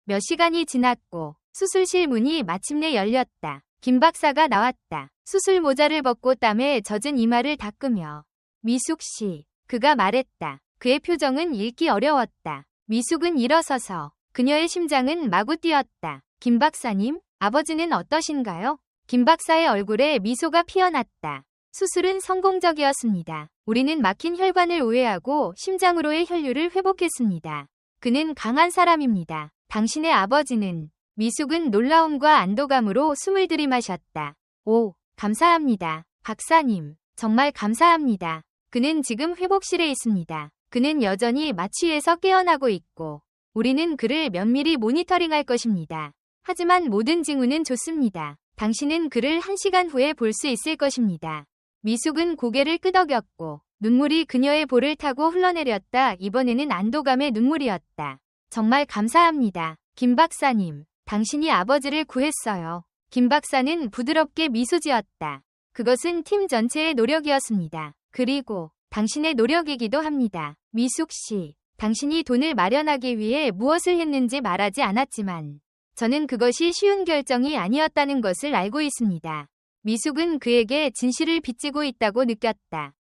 몇 시간이 지났고 수술실 문이 마침내 열렸다. 김 박사가 나왔다. 수술 모자를 벗고 땀에 젖은 이마를 닦으며 미숙 씨, 그가 말했다. 그의 표정은 읽기 어려웠다. 미숙은 일어서서 그녀의 심장은 마구 뛰었다. 김 박사님, 아버지는 어떠신가요? 김 박사의 얼굴에 미소가 피어났다. 수술은 성공적이었습니다. 우리는 막힌 혈관을 우회하고 심장으로의 혈류를 회복했습니다. 그는 강한 사람입니다. 당신의 아버지는. 미숙은 놀라움과 안도감으로 숨을 들이마셨다. 오, 감사합니다. 박사님, 정말 감사합니다. 그는 지금 회복실에 있습니다. 그는 여전히 마취에서 깨어나고 있고 우리는 그를 면밀히 모니터링할 것입니다. 하지만 모든 징후는 좋습니다. 당신은 그를 1시간 후에 볼 수 있을 것입니다. 미숙은 고개를 끄덕였고 눈물이 그녀의 볼을 타고 흘러내렸다. 이번에는 안도감의 눈물이었다. 정말 감사합니다. 김 박사님, 당신이 아버지를 구했어요. 김 박사는 부드럽게 미소 지었다. 그것은 팀 전체의 노력이었습니다. 그리고 당신의 노력이기도 합니다. 미숙 씨, 당신이 돈을 마련하기 위해 무엇을 했는지 말하지 않았지만 저는 그것이 쉬운 결정이 아니었다는 것을 알고 있습니다. 미숙은 그에게 진실을 빚지고 있다고 느꼈다.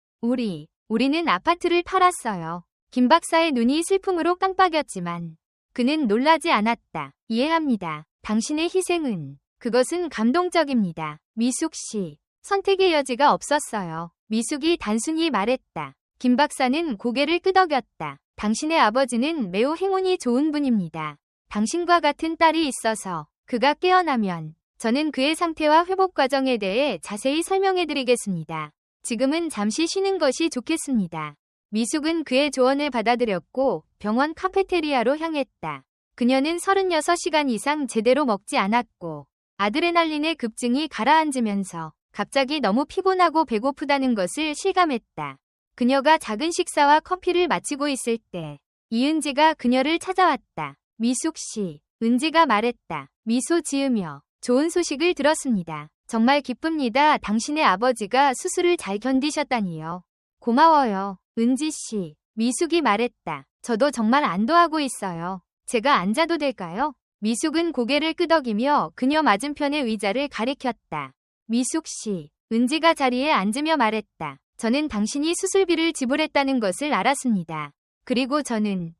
우리는 아파트를 팔았어요. 김 박사의 눈이 슬픔으로 깜빡였지만 그는 놀라지 않았다. 이해합니다. 당신의 희생은, 그것은 감동적입니다. 미숙 씨, 선택의 여지가 없었어요. 미숙이 단순히 말했다. 김 박사는 고개를 끄덕였다. 당신의 아버지는 매우 행운이 좋은 분입니다. 당신과 같은 딸이 있어서 그가 깨어나면 저는 그의 상태와 회복 과정에 대해 자세히 설명해드리겠습니다. 지금은 잠시 쉬는 것이 좋겠습니다. 미숙은 그의 조언을 받아들였고 병원 카페테리아로 향했다. 그녀는 36시간 이상 제대로 먹지 않았고 아드레날린의 급증이 가라앉으면서 갑자기 너무 피곤하고 배고프다는 것을 실감했다. 그녀가 작은 식사와 커피를 마치고 있을 때 이은지가 그녀를 찾아왔다. 미숙 씨, 은지가 말했다. 미소 지으며 좋은 소식을 들었습니다. 정말 기쁩니다. 당신의 아버지가 수술을 잘 견디셨다니요. 고마워요. 은지 씨, 미숙이 말했다. 저도 정말 안도하고 있어요. 제가 앉아도 될까요? 미숙은 고개를 끄덕이며 그녀 맞은편의 의자를 가리켰다. 미숙 씨, 은지가 자리에 앉으며 말했다. 저는 당신이 수술비를 지불했다는 것을 알았습니다. 그리고 저는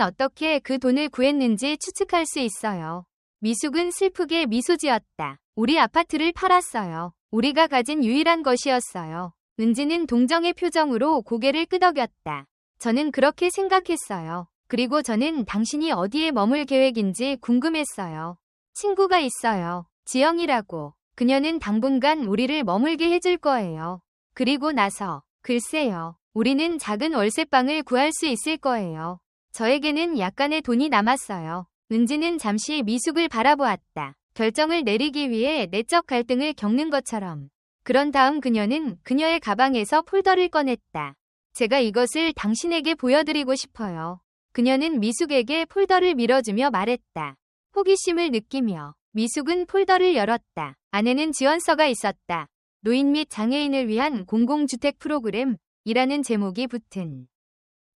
어떻게 그 돈을 구했는지 추측할 수 있어요. 미숙은 슬프게 미소 지었다. 우리 아파트를 팔았어요. 우리가 가진 유일한 것이었어요. 은지는 동정의 표정으로 고개를 끄덕였다. 저는 그렇게 생각했어요. 그리고 저는 당신이 어디에 머물 계획인지 궁금했어요. 친구가 있어요. 지영이라고. 그녀는 당분간 우리를 머물게 해줄 거예요. 그리고 나서, 글쎄요. 우리는 작은 월세방을 구할 수 있을 거예요. 저에게는 약간의 돈이 남았어요. 은지는 잠시 미숙을 바라보았다. 결정을 내리기 위해 내적 갈등을 겪는 것처럼. 그런 다음 그녀는 그녀의 가방에서 폴더를 꺼냈다. 제가 이것을 당신에게 보여드리고 싶어요. 그녀는 미숙에게 폴더를 밀어주며 말했다. 호기심을 느끼며 미숙은 폴더를 열었다. 안에는 지원서가 있었다. 노인 및 장애인을 위한 공공주택 프로그램이라는 제목이 붙은.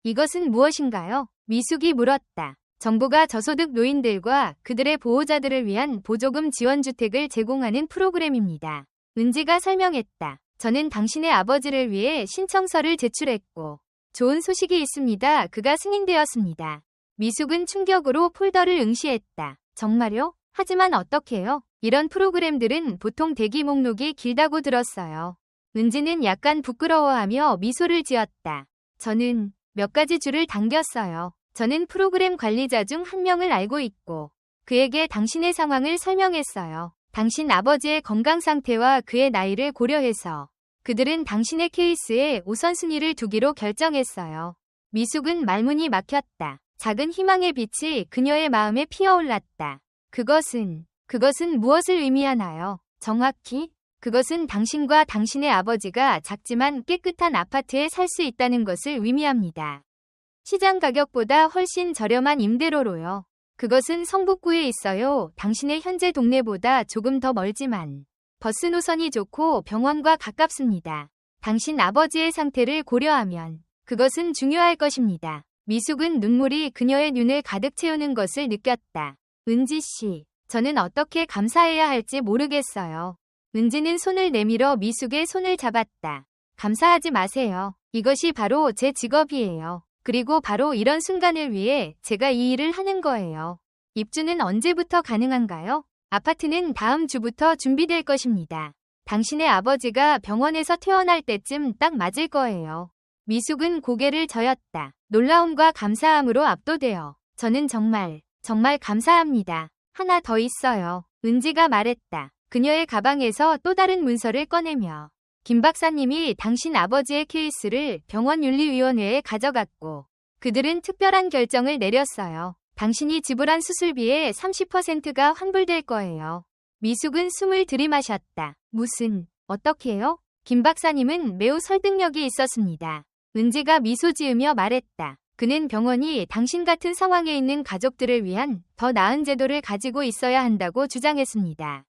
이것은 무엇인가요? 미숙이 물었다. 정부가 저소득 노인들과 그들의 보호자들을 위한 보조금 지원주택을 제공하는 프로그램입니다. 은지가 설명했다. 저는 당신의 아버지를 위해 신청서를 제출했고 좋은 소식이 있습니다. 그가 승인되었습니다. 미숙은 충격으로 폴더를 응시했다. 정말요? 하지만 어떻게요? 이런 프로그램들은 보통 대기 목록이 길다고 들었어요. 은지는 약간 부끄러워하며 미소를 지었다. 저는 몇 가지 줄을 당겼어요. 저는 프로그램 관리자 중 한 명을 알고 있고 그에게 당신의 상황을 설명했어요. 당신 아버지의 건강 상태와 그의 나이를 고려해서 그들은 당신의 케이스에 우선순위를 두기로 결정했어요. 미숙은 말문이 막혔다. 작은 희망의 빛이 그녀의 마음에 피어올랐다. 그것은 무엇을 의미하나요? 정확히? 그것은 당신과 당신의 아버지가 작지만 깨끗한 아파트에 살 수 있다는 것을 의미합니다. 시장 가격보다 훨씬 저렴한 임대료로요. 그것은 성북구에 있어요. 당신의 현재 동네보다 조금 더 멀지만 버스 노선이 좋고 병원과 가깝습니다. 당신 아버지의 상태를 고려하면 그것은 중요할 것입니다. 미숙은 눈물이 그녀의 눈을 가득 채우는 것을 느꼈다. 은지 씨, 저는 어떻게 감사해야 할지 모르겠어요. 은지는 손을 내밀어 미숙의 손을 잡았다. 감사하지 마세요. 이것이 바로 제 직업이에요. 그리고 바로 이런 순간을 위해 제가 이 일을 하는 거예요. 입주는 언제부터 가능한가요? 아파트는 다음 주부터 준비될 것입니다. 당신의 아버지가 병원에서 퇴원할 때쯤 딱 맞을 거예요. 미숙은 고개를 저었다. 놀라움과 감사함으로 압도되어 저는 정말 감사합니다. 하나 더 있어요. 은지가 말했다. 그녀의 가방에서 또 다른 문서를 꺼내며 김 박사님이 당신 아버지의 케이스를 병원윤리위원회에 가져갔고 그들은 특별한 결정을 내렸어요. 당신이 지불한 수술비의 30%가 환불될 거예요. 미숙은 숨을 들이마셨다. 어떻게요? 김 박사님은 매우 설득력이 있었습니다. 은지가 미소 지으며 말했다. 그는 병원이 당신 같은 상황에 있는 가족들을 위한 더 나은 제도를 가지고 있어야 한다고 주장했습니다.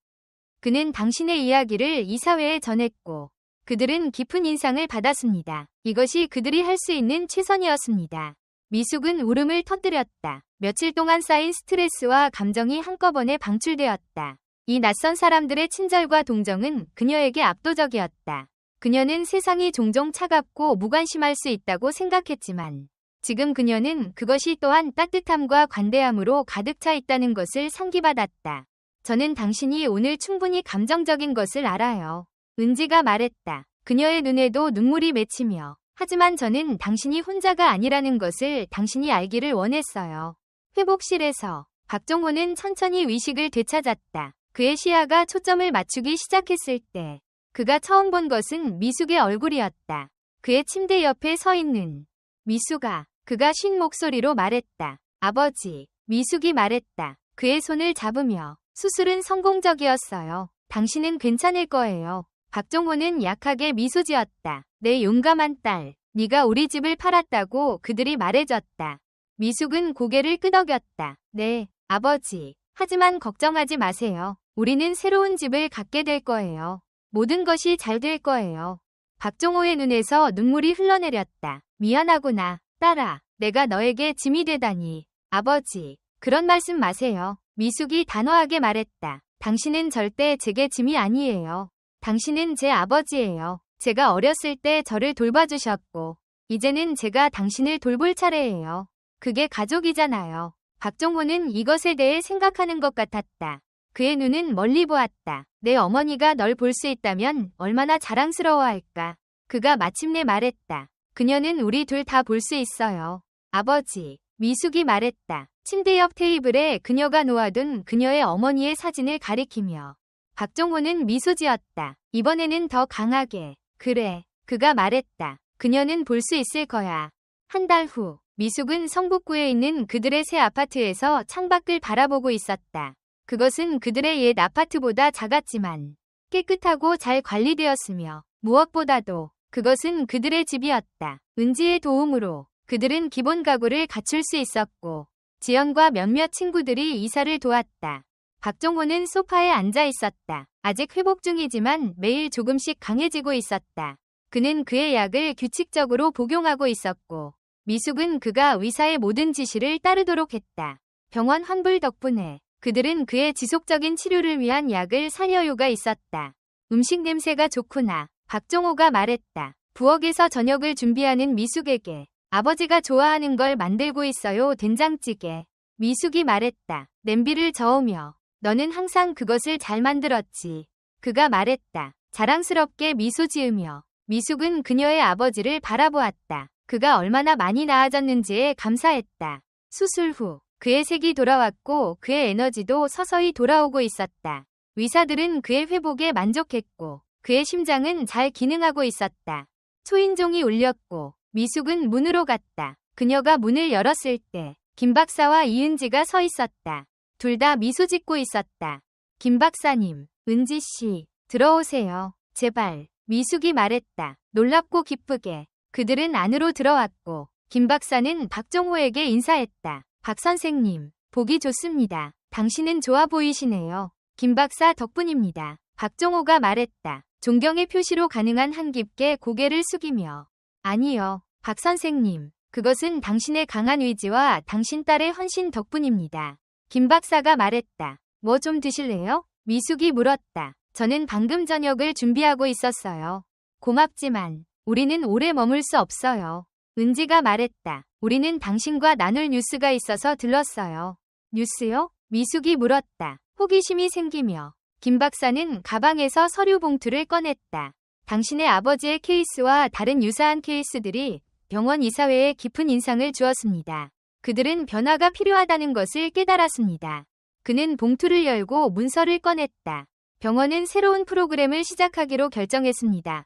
그는 당신의 이야기를 이사회에 전했고 그들은 깊은 인상을 받았습니다. 이것이 그들이 할 수 있는 최선이었습니다. 미숙은 울음을 터뜨렸다. 며칠 동안 쌓인 스트레스와 감정이 한꺼번에 방출되었다. 이 낯선 사람들의 친절과 동정은 그녀에게 압도적이었다. 그녀는 세상이 종종 차갑고 무관심할 수 있다고 생각했지만 지금 그녀는 그것이 또한 따뜻함과 관대함으로 가득 차 있다는 것을 상기받았다. 저는 당신이 오늘 충분히 감정적인 것을 알아요. 은지가 말했다. 그녀의 눈에도 눈물이 맺히며 하지만 저는 당신이 혼자가 아니라는 것을 당신이 알기를 원했어요. 회복실에서 박종호는 천천히 의식을 되찾았다. 그의 시야가 초점을 맞추기 시작했을 때 그가 처음 본 것은 미숙의 얼굴이었다. 그의 침대 옆에 서 있는 미숙아, 그가 쉰 목소리로 말했다. 아버지, 미숙이 말했다. 그의 손을 잡으며 수술은 성공적이었어요. 당신은 괜찮을 거예요. 박종호는 약하게 미소 지었다. 내 용감한 딸, 네가 우리 집을 팔았다고 그들이 말해줬다. 미숙은 고개를 끄덕였다. 네, 아버지. 하지만 걱정하지 마세요. 우리는 새로운 집을 갖게 될 거예요. 모든 것이 잘 될 거예요. 박종호의 눈에서 눈물이 흘러내렸다. 미안하구나, 딸아. 내가 너에게 짐이 되다니. 아버지, 그런 말씀 마세요. 미숙이 단호하게 말했다. 당신은 절대 제게 짐이 아니에요. 당신은 제 아버지예요. 제가 어렸을 때 저를 돌봐주셨고 이제는 제가 당신을 돌볼 차례예요. 그게 가족이잖아요. 박종호는 이것에 대해 생각하는 것 같았다. 그의 눈은 멀리 보았다. 내 어머니가 널 볼 수 있다면 얼마나 자랑스러워할까. 그가 마침내 말했다. 그녀는 우리 둘 다 볼 수 있어요. 아버지, 미숙이 말했다. 침대 옆 테이블에 그녀가 놓아둔 그녀의 어머니의 사진을 가리키며 박종호는 미소 지었다. 이번에는 더 강하게. 그래, 그가 말했다. 그녀는 볼 수 있을 거야. 한 달 후, 미숙은 성북구에 있는 그들의 새 아파트에서 창밖을 바라보고 있었다. 그것은 그들의 옛 아파트보다 작았지만 깨끗하고 잘 관리되었으며 무엇보다도 그것은 그들의 집이었다. 은지의 도움으로 그들은 기본 가구를 갖출 수 있었고 지연과 몇몇 친구들이 이사를 도왔다. 박종호는 소파에 앉아 있었다. 아직 회복 중이지만 매일 조금씩 강해지고 있었다. 그는 그의 약을 규칙적으로 복용하고 있었고 미숙은 그가 의사의 모든 지시를 따르도록 했다. 병원 환불 덕분에 그들은 그의 지속적인 치료를 위한 약을 살 여유가 있었다. 음식 냄새가 좋구나. 박종호가 말했다. 부엌에서 저녁을 준비하는 미숙에게 아버지가 좋아하는 걸 만들고 있어요. 된장찌개. 미숙이 말했다. 냄비를 저으며 너는 항상 그것을 잘 만들었지. 그가 말했다. 자랑스럽게 미소 지으며 미숙은 그녀의 아버지를 바라보았다. 그가 얼마나 많이 나아졌는지에 감사했다. 수술 후 그의 색이 돌아왔고 그의 에너지도 서서히 돌아오고 있었다. 의사들은 그의 회복에 만족했고 그의 심장은 잘 기능하고 있었다. 초인종이 울렸고 미숙은 문으로 갔다. 그녀가 문을 열었을 때 김 박사와 이은지가 서 있었다. 둘 다 미소 짓고 있었다. 김 박사님, 은지 씨, 들어오세요. 제발. 미숙이 말했다. 놀랍고 기쁘게. 그들은 안으로 들어왔고 김 박사는 박종호에게 인사했다. 박 선생님, 보기 좋습니다. 당신은 좋아 보이시네요. 김 박사 덕분입니다. 박종호가 말했다. 존경의 표시로 가능한 한 깊게 고개를 숙이며. 아니요, 박 선생님. 그것은 당신의 강한 의지와 당신 딸의 헌신 덕분입니다. 김 박사가 말했다. 뭐 좀 드실래요? 미숙이 물었다. 저는 방금 저녁을 준비하고 있었어요. 고맙지만 우리는 오래 머물 수 없어요. 은지가 말했다. 우리는 당신과 나눌 뉴스가 있어서 들렀어요. 뉴스요? 미숙이 물었다. 호기심이 생기며. 김 박사는 가방에서 서류 봉투를 꺼냈다. 당신의 아버지의 케이스와 다른 유사한 케이스들이 병원 이사회에 깊은 인상을 주었습니다. 그들은 변화가 필요하다는 것을 깨달았습니다. 그는 봉투를 열고 문서를 꺼냈다. 병원은 새로운 프로그램을 시작하기로 결정했습니다.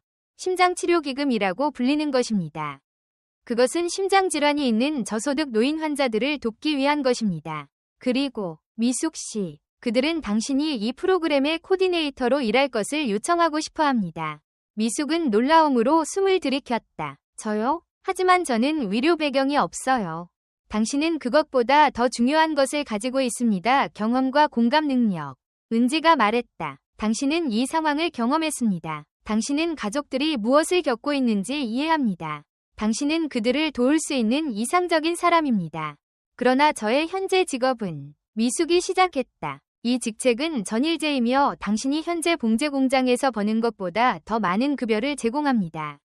심장치료기금이라고 불리는 것입니다. 그것은 심장질환이 있는 저소득 노인 환자들을 돕기 위한 것입니다. 그리고 미숙 씨, 그들은 당신이 이 프로그램의 코디네이터로 일할 것을 요청하고 싶어 합니다. 미숙은 놀라움으로 숨을 들이켰다. 저요? 하지만 저는 의료 배경이 없어요. 당신은 그것보다 더 중요한 것을 가지고 있습니다. 경험과 공감 능력. 은지가 말했다. 당신은 이 상황을 경험했습니다. 당신은 가족들이 무엇을 겪고 있는지 이해합니다. 당신은 그들을 도울 수 있는 이상적인 사람입니다. 그러나 저의 현재 직업은 미숙이 시작했다. 이 직책은 전일제이며 당신이 현재 봉제 공장에서 버는 것보다 더 많은 급여를 제공합니다.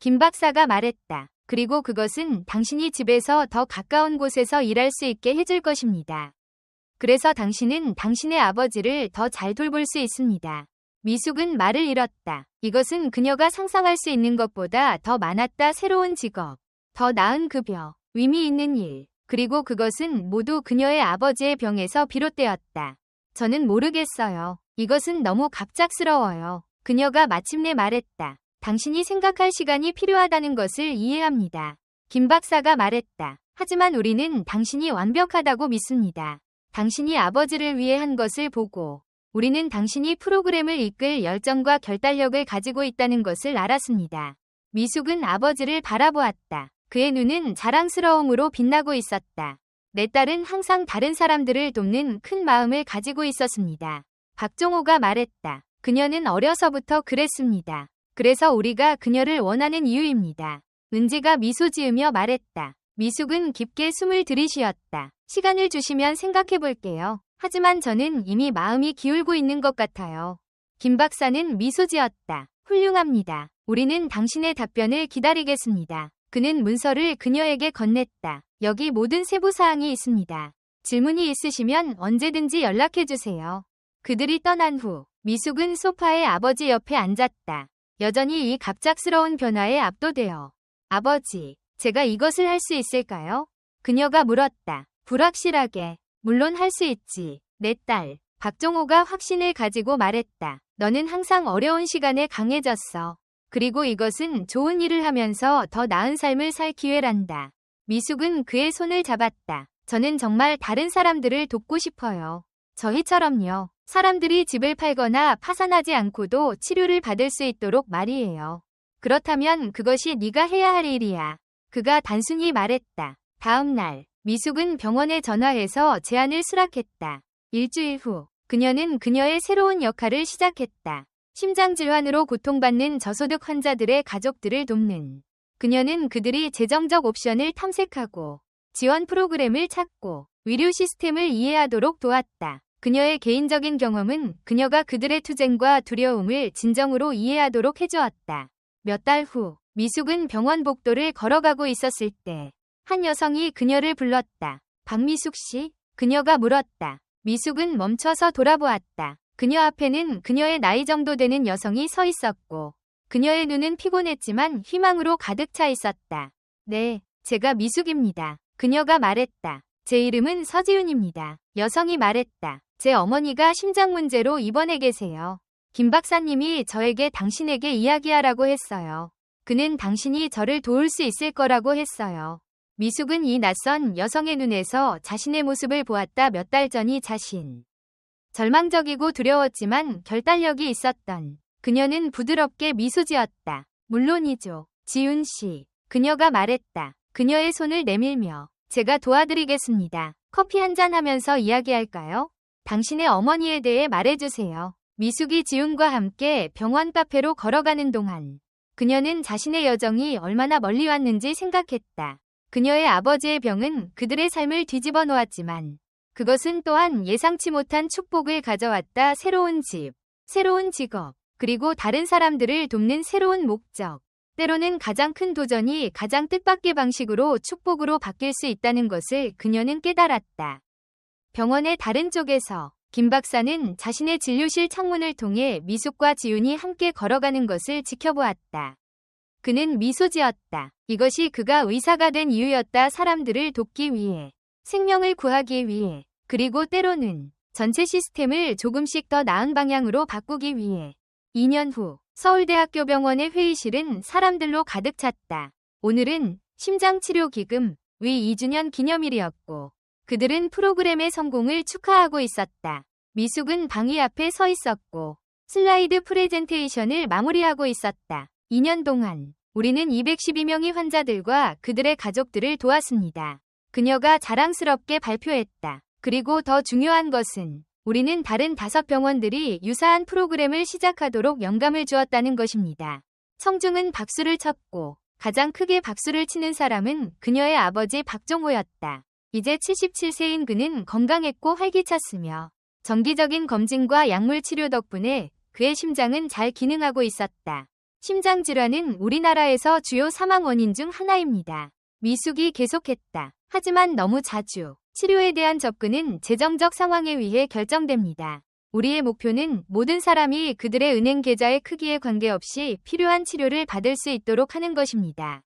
김 박사가 말했다. 그리고 그것은 당신이 집에서 더 가까운 곳에서 일할 수 있게 해줄 것입니다. 그래서 당신은 당신의 아버지를 더 잘 돌볼 수 있습니다. 미숙은 말을 잃었다. 이것은 그녀가 상상할 수 있는 것보다 더 많았다. 새로운 직업, 더 나은 급여, 의미 있는 일, 그리고 그것은 모두 그녀의 아버지의 병에서 비롯되었다. 저는 모르겠어요. 이것은 너무 갑작스러워요. 그녀가 마침내 말했다. 당신이 생각할 시간이 필요하다는 것을 이해합니다. 김 박사가 말했다. 하지만 우리는 당신이 완벽하다고 믿습니다. 당신이 아버지를 위해 한 것을 보고 우리는 당신이 프로그램을 이끌 열정과 결단력을 가지고 있다는 것을 알았습니다. 미숙은 아버지를 바라보았다. 그의 눈은 자랑스러움으로 빛나고 있었다. 내 딸은 항상 다른 사람들을 돕는 큰 마음을 가지고 있었습니다. 박종호가 말했다. 그녀는 어려서부터 그랬습니다. 그래서 우리가 그녀를 원하는 이유입니다. 은지가 미소 지으며 말했다. 미숙은 깊게 숨을 들이쉬었다. 시간을 주시면 생각해 볼게요. 하지만 저는 이미 마음이 기울고 있는 것 같아요. 김 박사는 미소 지었다. 훌륭합니다. 우리는 당신의 답변을 기다리겠습니다. 그는 문서를 그녀에게 건넸다. 여기 모든 세부사항이 있습니다. 질문이 있으시면 언제든지 연락해 주세요. 그들이 떠난 후 미숙은 소파에 아버지 옆에 앉았다. 여전히 이 갑작스러운 변화에 압도되어. 아버지, 제가 이것을 할 수 있을까요? 그녀가 물었다. 불확실하게. 물론 할 수 있지. 내 딸. 박종호가 확신을 가지고 말했다. 너는 항상 어려운 시간에 강해졌어. 그리고 이것은 좋은 일을 하면서 더 나은 삶을 살 기회란다. 미숙은 그의 손을 잡았다. 저는 정말 다른 사람들을 돕고 싶어요. 저희처럼요. 사람들이 집을 팔거나 파산하지 않고도 치료를 받을 수 있도록 말이에요. 그렇다면 그것이 네가 해야 할 일이야. 그가 단순히 말했다. 다음 날 미숙은 병원에 전화해서 제안을 수락했다. 일주일 후 그녀는 그녀의 새로운 역할을 시작했다. 심장질환으로 고통받는 저소득 환자들의 가족들을 돕는. 그녀는 그들이 재정적 옵션을 탐색하고 지원 프로그램을 찾고 의료 시스템을 이해하도록 도왔다. 그녀의 개인적인 경험은 그녀가 그들의 투쟁과 두려움을 진정으로 이해하도록 해주었다. 몇 달 후 미숙은 병원 복도를 걸어가고 있었을 때 한 여성이 그녀를 불렀다. 박미숙 씨? 그녀가 물었다. 미숙은 멈춰서 돌아보았다. 그녀 앞에는 그녀의 나이 정도 되는 여성이 서 있었고 그녀의 눈은 피곤했지만 희망으로 가득 차 있었다. 네, 제가 미숙입니다. 그녀가 말했다. 제 이름은 서지훈입니다. 여성이 말했다. 제 어머니가 심장 문제로 입원해 계세요. 김 박사님이 저에게 당신에게 이야기하라고 했어요. 그는 당신이 저를 도울 수 있을 거라고 했어요. 미숙은 이 낯선 여성의 눈에서 자신의 모습을 보았다. 몇 달 전이 절망적이고 두려웠지만 결단력이 있었던 그녀는 부드럽게 미소 지었다. 물론이죠. 지훈 씨. 그녀가 말했다. 그녀의 손을 내밀며 제가 도와드리겠습니다. 커피 한잔 하면서 이야기할까요? 당신의 어머니에 대해 말해주세요. 미숙이 지훈과 함께 병원 카페로 걸어가는 동안 그녀는 자신의 여정이 얼마나 멀리 왔는지 생각했다. 그녀의 아버지의 병은 그들의 삶을 뒤집어 놓았지만 그것은 또한 예상치 못한 축복을 가져왔다. 새로운 집, 새로운 직업, 그리고 다른 사람들을 돕는 새로운 목적. 때로는 가장 큰 도전이 가장 뜻밖의 방식으로 축복으로 바뀔 수 있다는 것을 그녀는 깨달았다. 병원의 다른 쪽에서 김 박사는 자신의 진료실 창문을 통해 미숙과 지훈이 함께 걸어가는 것을 지켜보았다. 그는 미소 지었다. 이것이 그가 의사가 된 이유였다. 사람들을 돕기 위해, 생명을 구하기 위해, 그리고 때로는 전체 시스템을 조금씩 더 나은 방향으로 바꾸기 위해. 2년 후 서울대학교 병원의 회의실은 사람들로 가득 찼다. 오늘은 심장치료기금 위 2주년 기념일이었고 그들은 프로그램의 성공을 축하하고 있었다. 미숙은 방위 앞에 서 있었고 슬라이드 프레젠테이션을 마무리하고 있었다. 2년 동안 우리는 212명의 환자들과 그들의 가족들을 도왔습니다. 그녀가 자랑스럽게 발표했다. 그리고 더 중요한 것은 우리는 다른 5병원들이 유사한 프로그램을 시작하도록 영감을 주었다는 것입니다. 청중은 박수를 쳤고 가장 크게 박수를 치는 사람은 그녀의 아버지 박종호였다. 이제 77세인 그는 건강했고 활기찼으며 정기적인 검진과 약물 치료 덕분에 그의 심장은 잘 기능하고 있었다. 심장질환은 우리나라에서 주요 사망 원인 중 하나입니다. 미숙이 계속했다. 하지만 너무 자주 치료에 대한 접근은 재정적 상황에 의해 결정됩니다. 우리의 목표는 모든 사람이 그들의 은행 계좌의 크기에 관계없이 필요한 치료를 받을 수 있도록 하는 것입니다.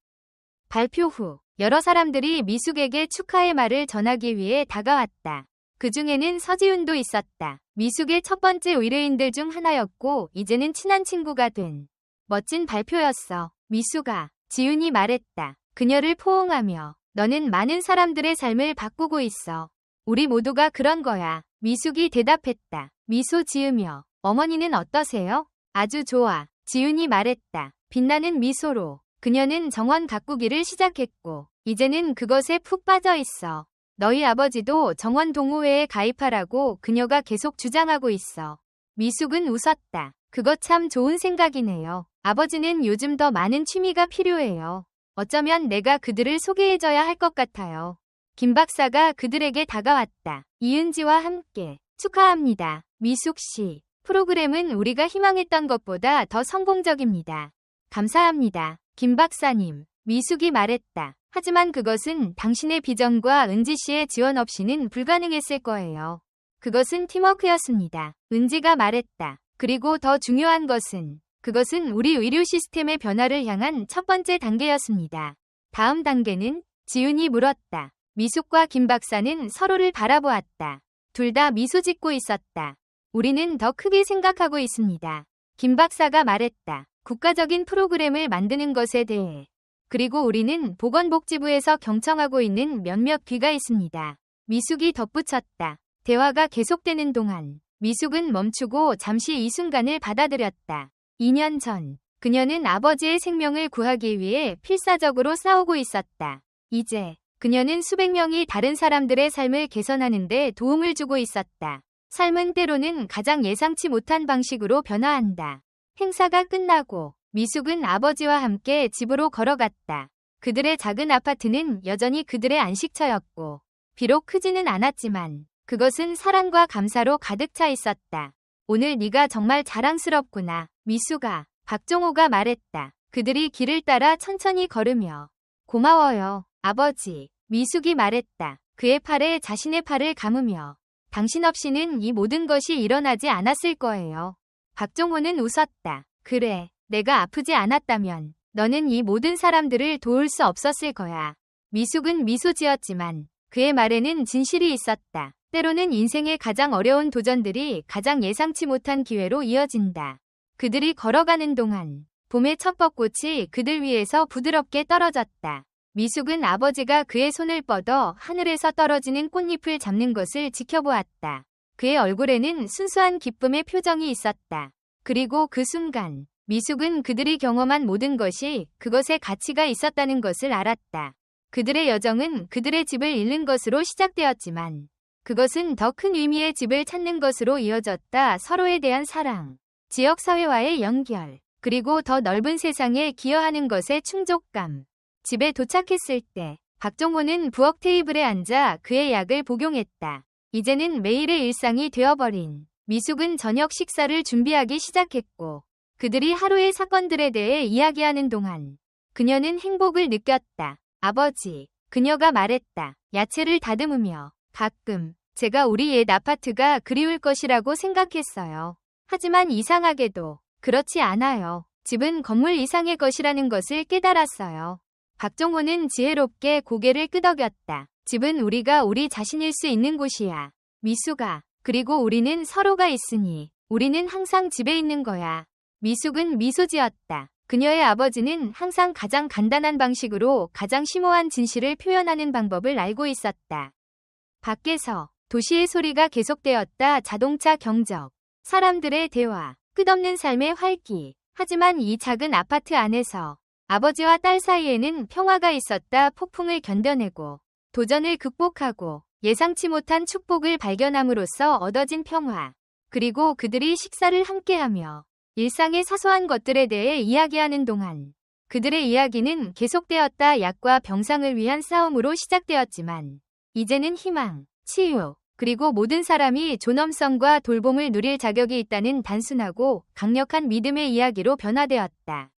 발표 후 여러 사람들이 미숙에게 축하의 말을 전하기 위해 다가왔다. 그 중에는 서지훈도 있었다. 미숙의 첫 번째 의뢰인들 중 하나였고 이제는 친한 친구가 된 멋진 발표였어. 미숙아, 지훈이 말했다. 그녀를 포옹하며 너는 많은 사람들의 삶을 바꾸고 있어. 우리 모두가 그런 거야. 미숙이 대답했다. 미소 지으며 어머니는 어떠세요? 아주 좋아. 지훈이 말했다. 빛나는 미소로. 그녀는 정원 가꾸기를 시작했고 이제는 그것에 푹 빠져 있어. 너희 아버지도 정원 동호회에 가입하라고 그녀가 계속 주장하고 있어. 미숙은 웃었다. 그거 참 좋은 생각이네요. 아버지는 요즘 더 많은 취미가 필요해요. 어쩌면 내가 그들을 소개해줘야 할 것 같아요. 김 박사가 그들에게 다가왔다. 이은지와 함께 축하합니다. 미숙 씨, 프로그램은 우리가 희망했던 것보다 더 성공적입니다. 감사합니다. 김 박사님, 미숙이 말했다. 하지만 그것은 당신의 비전과 은지 씨의 지원 없이는 불가능했을 거예요. 그것은 팀워크였습니다. 은지가 말했다. 그리고 더 중요한 것은 그것은 우리 의료 시스템의 변화를 향한 첫 번째 단계였습니다. 다음 단계는? 지훈이 물었다. 미숙과 김 박사는 서로를 바라보았다. 둘 다 미소 짓고 있었다. 우리는 더 크게 생각하고 있습니다. 김 박사가 말했다. 국가적인 프로그램을 만드는 것에 대해. 그리고 우리는 보건복지부에서 경청하고 있는 몇몇 귀가 있습니다. 미숙이 덧붙였다. 대화가 계속되는 동안 미숙은 멈추고 잠시 이 순간을 받아들였다. 2년 전, 그녀는 아버지의 생명을 구하기 위해 필사적으로 싸우고 있었다. 이제, 그녀는 수백 명이 다른 사람들의 삶을 개선하는 데 도움을 주고 있었다. 삶은 때로는 가장 예상치 못한 방식으로 변화한다. 행사가 끝나고, 미숙은 아버지와 함께 집으로 걸어갔다. 그들의 작은 아파트는 여전히 그들의 안식처였고, 비록 크지는 않았지만, 그것은 사랑과 감사로 가득 차 있었다. 오늘 네가 정말 자랑스럽구나. 미숙아, 박종호가 말했다. 그들이 길을 따라 천천히 걸으며. 고마워요, 아버지. 미숙이 말했다. 그의 팔에 자신의 팔을 감으며. 당신 없이는 이 모든 것이 일어나지 않았을 거예요. 박종호는 웃었다. 그래, 내가 아프지 않았다면 너는 이 모든 사람들을 도울 수 없었을 거야. 미숙은 미소 지었지만 그의 말에는 진실이 있었다. 때로는 인생의 가장 어려운 도전들이 가장 예상치 못한 기회로 이어진다. 그들이 걸어가는 동안 봄의 첫 벚꽃이 그들 위에서 부드럽게 떨어졌다. 미숙은 아버지가 그의 손을 뻗어 하늘에서 떨어지는 꽃잎을 잡는 것을 지켜보았다. 그의 얼굴에는 순수한 기쁨의 표정이 있었다. 그리고 그 순간 미숙은 그들이 경험한 모든 것이 그것에 가치가 있었다는 것을 알았다. 그들의 여정은 그들의 집을 잃는 것으로 시작되었지만 그것은 더 큰 의미의 집을 찾는 것으로 이어졌다. 서로에 대한 사랑, 지역사회와의 연결, 그리고 더 넓은 세상에 기여하는 것의 충족감. 집에 도착했을 때 박종호는 부엌 테이블에 앉아 그의 약을 복용했다. 이제는 매일의 일상이 되어버린 미숙은 저녁 식사를 준비하기 시작했고 그들이 하루의 사건들에 대해 이야기하는 동안 그녀는 행복을 느꼈다. 아버지, 그녀가 말했다. 야채를 다듬으며 가끔 제가 우리 옛 아파트가 그리울 것이라고 생각했어요. 하지만 이상하게도 그렇지 않아요. 집은 건물 이상의 것이라는 것을 깨달았어요. 박종호는 지혜롭게 고개를 끄덕였다. 집은 우리가 우리 자신일 수 있는 곳이야. 미숙아, 그리고 우리는 서로가 있으니 우리는 항상 집에 있는 거야. 미숙은 미소 지었다. 그녀의 아버지는 항상 가장 간단한 방식으로 가장 심오한 진실을 표현하는 방법을 알고 있었다. 밖에서 도시의 소리가 계속되었다. 자동차 경적, 사람들의 대화, 끝없는 삶의 활기. 하지만 이 작은 아파트 안에서 아버지와 딸 사이에는 평화가 있었다. 폭풍을 견뎌내고 도전을 극복하고 예상치 못한 축복을 발견함으로써 얻어진 평화. 그리고 그들이 식사를 함께하며 일상의 사소한 것들에 대해 이야기하는 동안 그들의 이야기는 계속되었다. 약과 병상을 위한 싸움으로 시작되었지만 이제는 희망, 치유, 그리고 모든 사람이 존엄성과 돌봄을 누릴 자격이 있다는 단순하고 강력한 믿음의 이야기로 변화되었다.